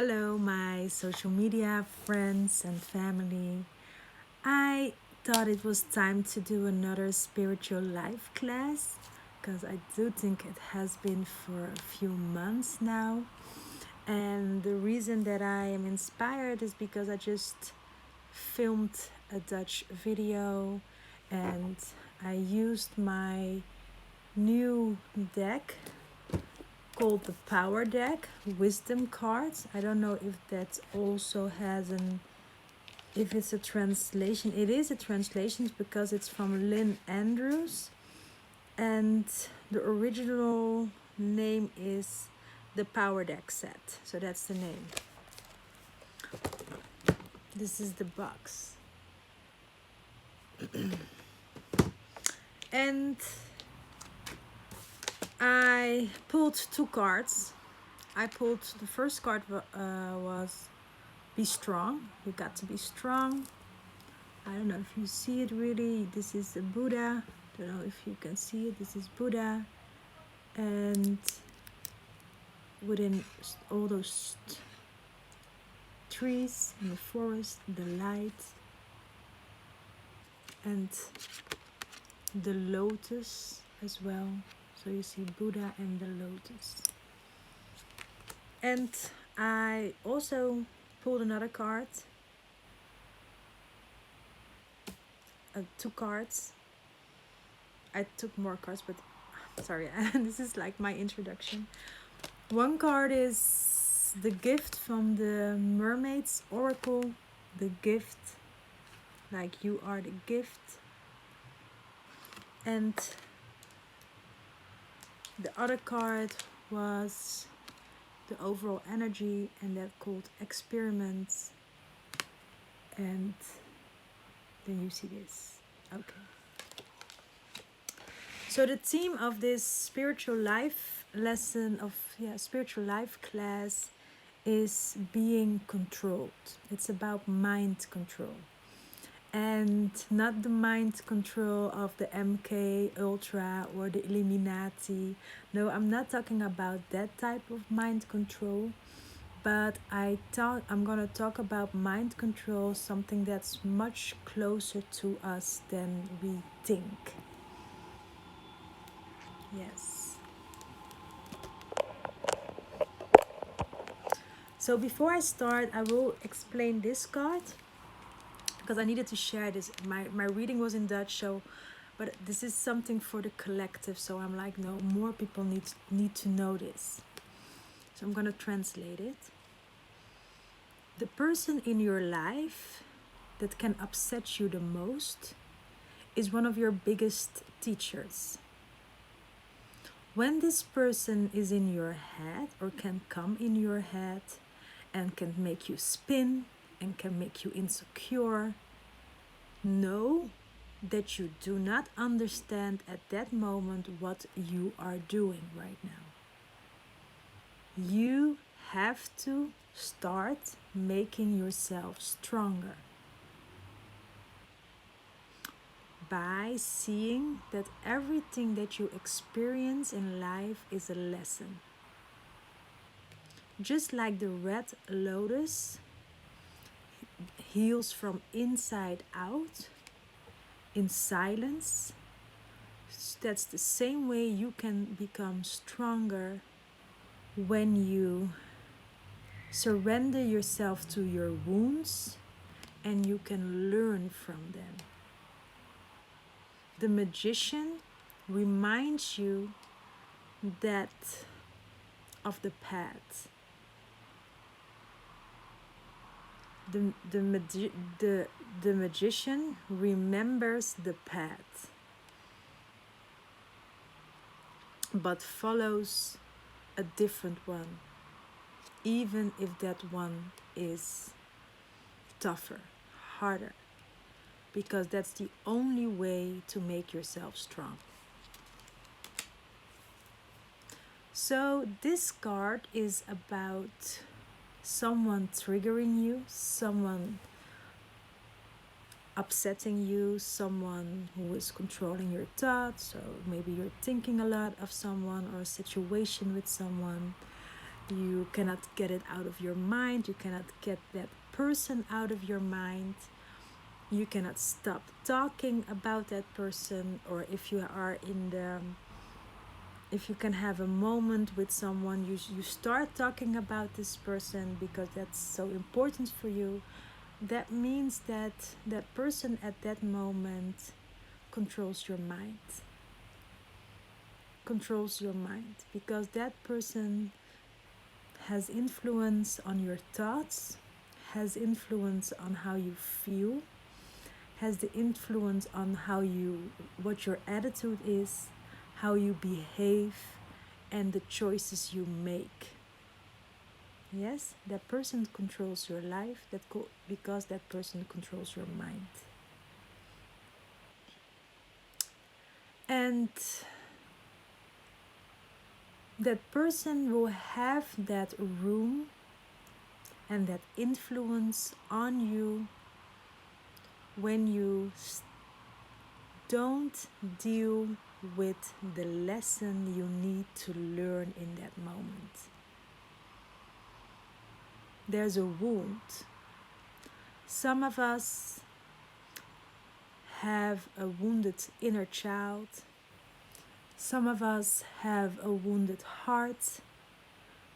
Hello, my social media friends and family. I thought it was time to do another spiritual life class because I do think it has been for a few months now. And the reason that I am inspired is because I just filmed a Dutch video and I used my new deck called the Power Deck Wisdom Cards. I don't know if that also has an if it's a translation. It is a translation because it's from Lynn Andrews, and the original name is the Power Deck Set. So that's the name. This is the box. And I pulled two cards. I pulled the first card was be strong. You got to be strong. I don't know if you see it really. This is a Buddha. I don't know if you can see it. This is Buddha. And within all those trees in the forest, the light, and the lotus as well. So you see Buddha and the lotus. And I also pulled another card, two cards. I took more cards, but sorry, this is like my introduction. One card is the gift from the Mermaid's Oracle, the gift, like you are the gift. And the other card was the overall energy, and that called experiments. And then you see this. Okay. So the theme of this spiritual life lesson spiritual life class is being controlled. It's about mind control. And not the mind control of the MK Ultra or the Illuminati. No, I'm not talking about that type of mind control. But I'm gonna talk about mind control, something that's much closer to us than we think. Yes. So before I start, I will explain this card because I needed to share this. My reading was in Dutch, but this is something for the collective. So I'm like, no, more people need to know this. So I'm gonna translate it. The person in your life that can upset you the most is one of your biggest teachers. When this person is in your head or can come in your head and can make you spin and can make you insecure, know that you do not understand at that moment what you are doing right now. You have to start making yourself stronger by seeing that everything that you experience in life is a lesson. Just like the red lotus heals from inside out in silence, that's the same way you can become stronger when you surrender yourself to your wounds and you can learn from them. The magician reminds you that of the path. The magician remembers the path, but follows a different one, even if that one is tougher, harder, because that's the only way to make yourself strong. So this card is about someone triggering you, someone upsetting you, someone who is controlling your thoughts, so maybe you're thinking a lot of someone or a situation with someone, You cannot get it out of your mind. You cannot get that person out of your mind. You cannot stop talking about that person. Or if you are in the, if you can have a moment with someone, you start talking about this person because that's so important for you. That means that that person at that moment controls your mind. Controls your mind because that person has influence on your thoughts, has influence on how you feel, has the influence on how you, what your attitude is, how you behave, and the choices you make. Yes, that person controls your life because that person controls your mind. And that person will have that room and that influence on you when you don't deal with the lesson you need to learn in that moment. There's a wound. Some of us have a wounded inner child. Some of us have a wounded heart.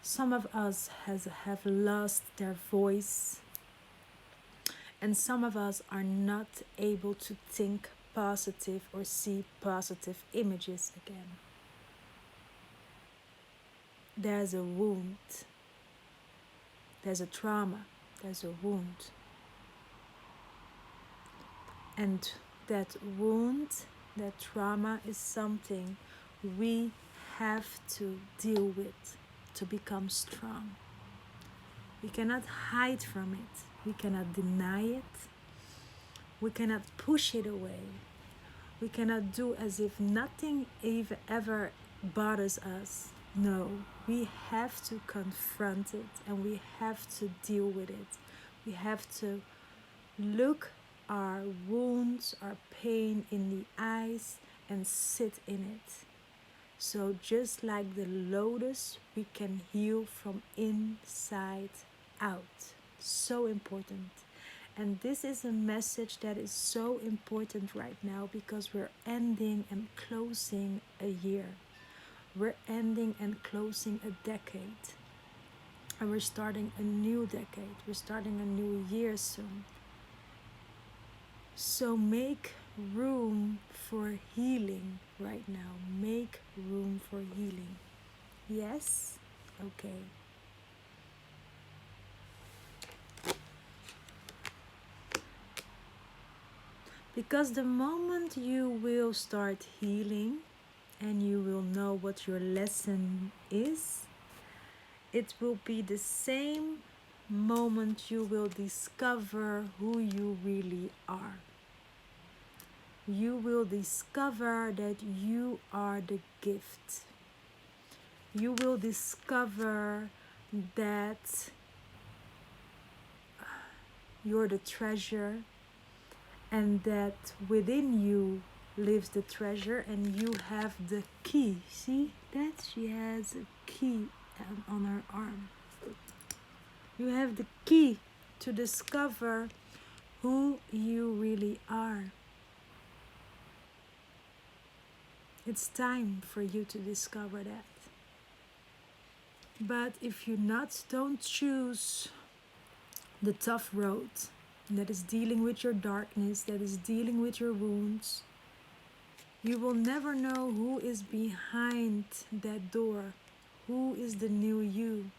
Some of us have lost their voice. And some of us are not able to think positive or see positive images again. There's a wound. There's a trauma. There's a wound. And that wound, that trauma is something we have to deal with to become strong. We cannot hide from it. We cannot deny it. We cannot push it away. We cannot do as if nothing ever bothers us. No, we have to confront it and we have to deal with it. We have to look our wounds, our pain in the eyes and sit in it. So just like the lotus, we can heal from inside out. So important. And this is a message that is so important right now because we're ending and closing a year. We're ending and closing a decade. And we're starting a new decade. We're starting a new year soon. So make room for healing right now. Make room for healing. Yes? Okay. Because the moment you will start healing and you will know what your lesson is, it will be the same moment you will discover who you really are. You will discover that you are the gift. You will discover that you're the treasure and that within you lives the treasure and you have the key. See that? She has a key on her arm. You have the key to discover who you really are. It's time for you to discover that. But if you don't choose the tough road that is dealing with your darkness, that is dealing with your wounds, you will never know who is behind that door, who is the new you.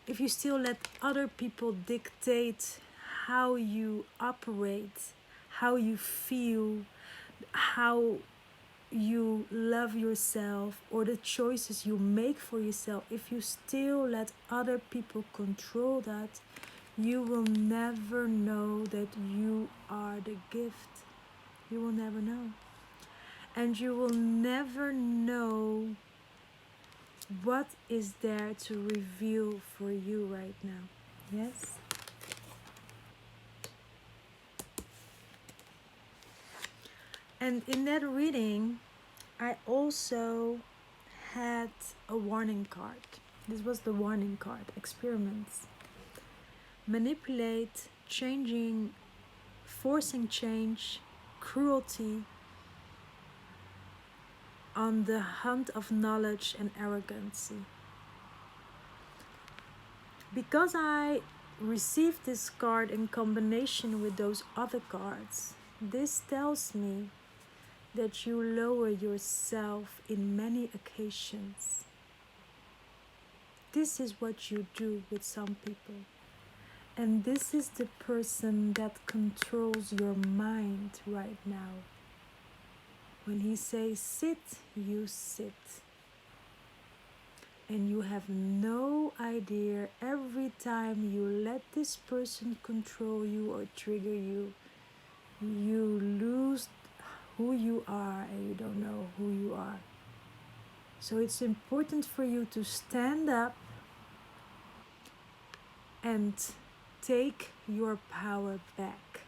If you still let other people dictate how you operate, how you feel, how you love yourself, or the choices you make for yourself, if you still let other people control that, you will never know that you are the gift. You will never know. And you will never know what is there to reveal for you right now. Yes? And in that reading, I also had a warning card. This was the warning card. Experiments. Manipulate, changing, forcing change, cruelty, on the hunt of knowledge and arrogancy. Because I received this card in combination with those other cards, this tells me that you lower yourself in many occasions. This is what you do with some people. And this is the person that controls your mind right now. When he says sit, you sit. And you have no idea, every time you let this person control you or trigger you, you lose who you are and you don't know who you are. So it's important for you to stand up and take your power back.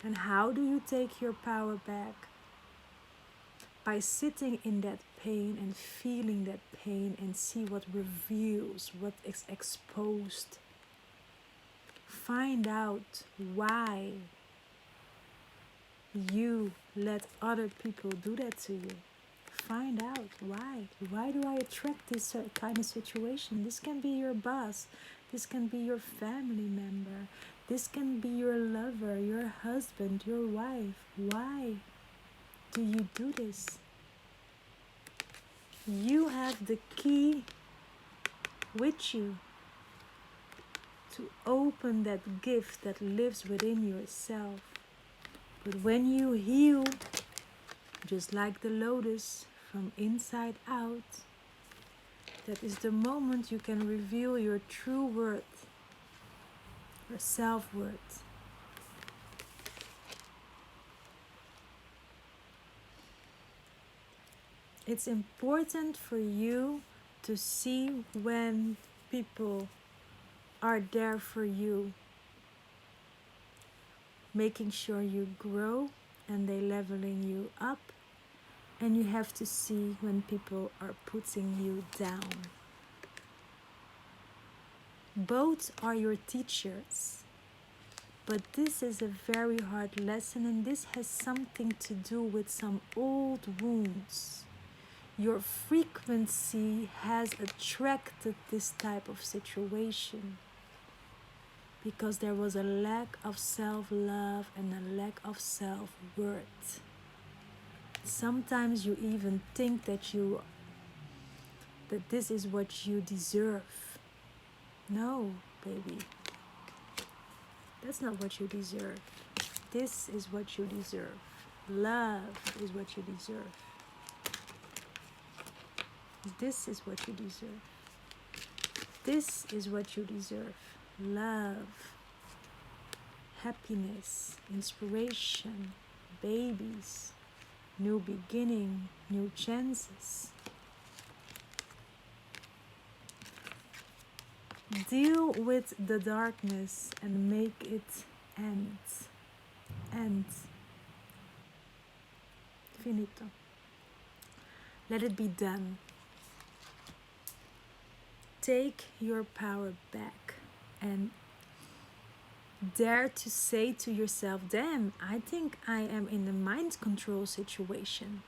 And how do you take your power back? By sitting in that pain and feeling that pain and see what reveals, what is exposed. Find out why you let other people do that to you. Find out why. Why do I attract this kind of situation? This can be your boss. This can be your family member. This can be your lover, your husband, your wife. Why do you do this? You have the key with you to open that gift that lives within yourself. But when you heal, just like the lotus from inside out, that is the moment you can reveal your true worth, your self-worth. It's important for you to see when people are there for you, making sure you grow and they leveling you up, and you have to see when people are putting you down. Both are your teachers, but this is a very hard lesson, and this has something to do with some old wounds. Your frequency has attracted this type of situation because there was a lack of self-love and a lack of self-worth. Sometimes you even think that this is what you deserve. No, baby. That's not what you deserve. This is what you deserve. Love is what you deserve. This is what you deserve. This is what you deserve. Love, happiness, inspiration, babies, new beginning, new chances. Deal with the darkness and make it end. End. Finito. Let it be done. Take your power back and dare to say to yourself, damn, I think I am in a mind control situation.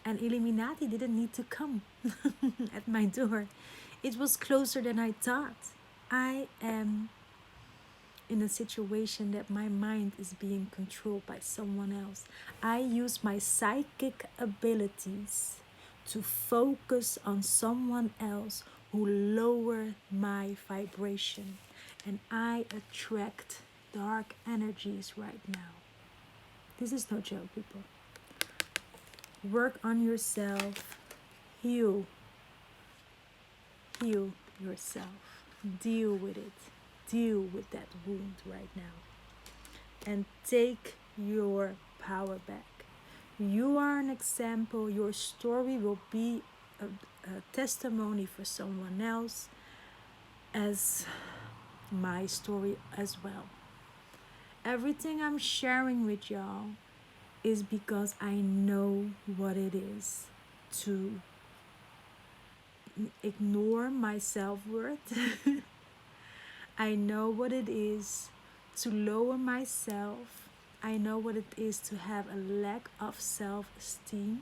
And Illuminati didn't need to come at my door. It was closer than I thought. I am in a situation that my mind is being controlled by someone else. I use my psychic abilities to focus on someone else who lower my vibration, and I attract dark energies right now. This is no joke, people. Work on yourself. Heal yourself. Deal with it. Deal with that wound right now. And take your power back. You are an example. Your story will be a testimony for someone else, as my story as well. Everything I'm sharing with y'all is because I know what it is to ignore my self worth. I know what it is to lower myself. I know what it is to have a lack of self esteem,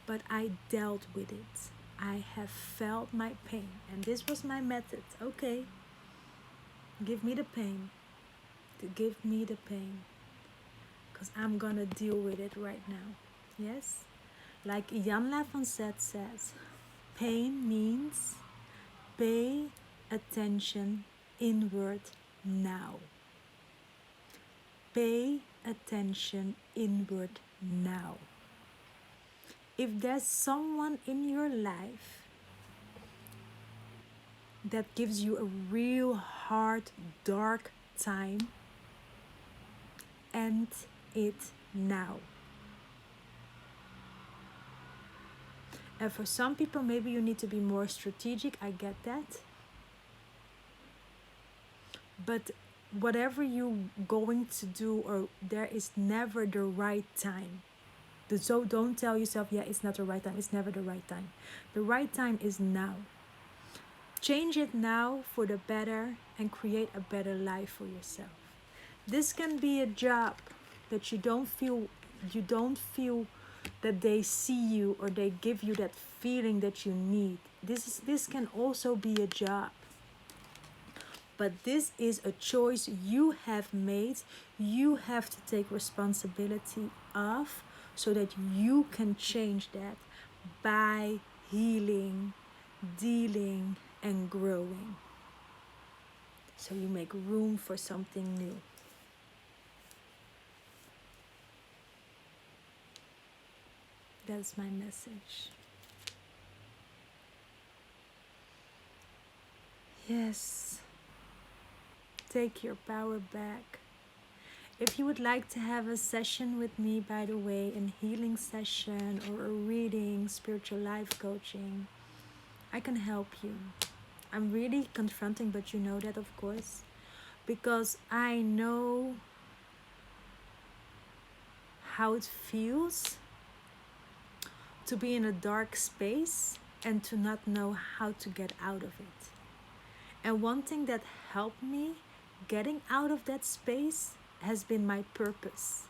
but I dealt with it. I have felt my pain, and this was my method. Okay, give me the pain. Give me the pain, because I'm gonna deal with it right now. Yes? Like Jan Lafonset says, pain means pay attention inward now. Pay attention inward now. If there's someone in your life that gives you a real hard, dark time, end it now. And for some people, maybe you need to be more strategic. I get that. But whatever you're going to do, or there is never the right time. So don't tell yourself, yeah, it's not the right time. It's never the right time. The right time is now. Change it now for the better and create a better life for yourself. This can be a job that you don't feel that they see you or they give you that feeling that you need. This can also be a job. But this is a choice you have made. You have to take responsibility of, so that you can change that by healing, dealing, and growing. So you make room for something new. That's my message. Yes. Take your power back. If you would like to have a session with me, by the way, a healing session or a reading, spiritual life coaching, I can help you. I'm really confronting, but you know that, of course, because I know how it feels to be in a dark space and to not know how to get out of it. And one thing that helped me getting out of that space has been my purpose,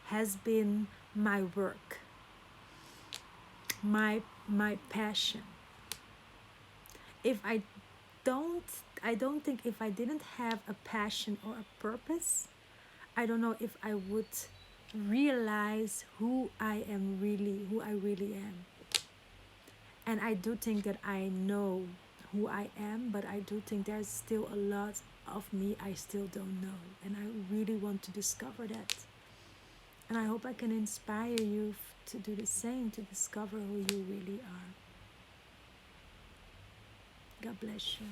has been my work, my passion. If don't I don't think if I didn't have a passion or a purpose, I don't know if I would realize who I really am. And I do think that I know who I am, but I do think there's still a lot of me I still don't know. And I really want to discover that. And I hope I can inspire you to do the same, to discover who you really are. God bless you.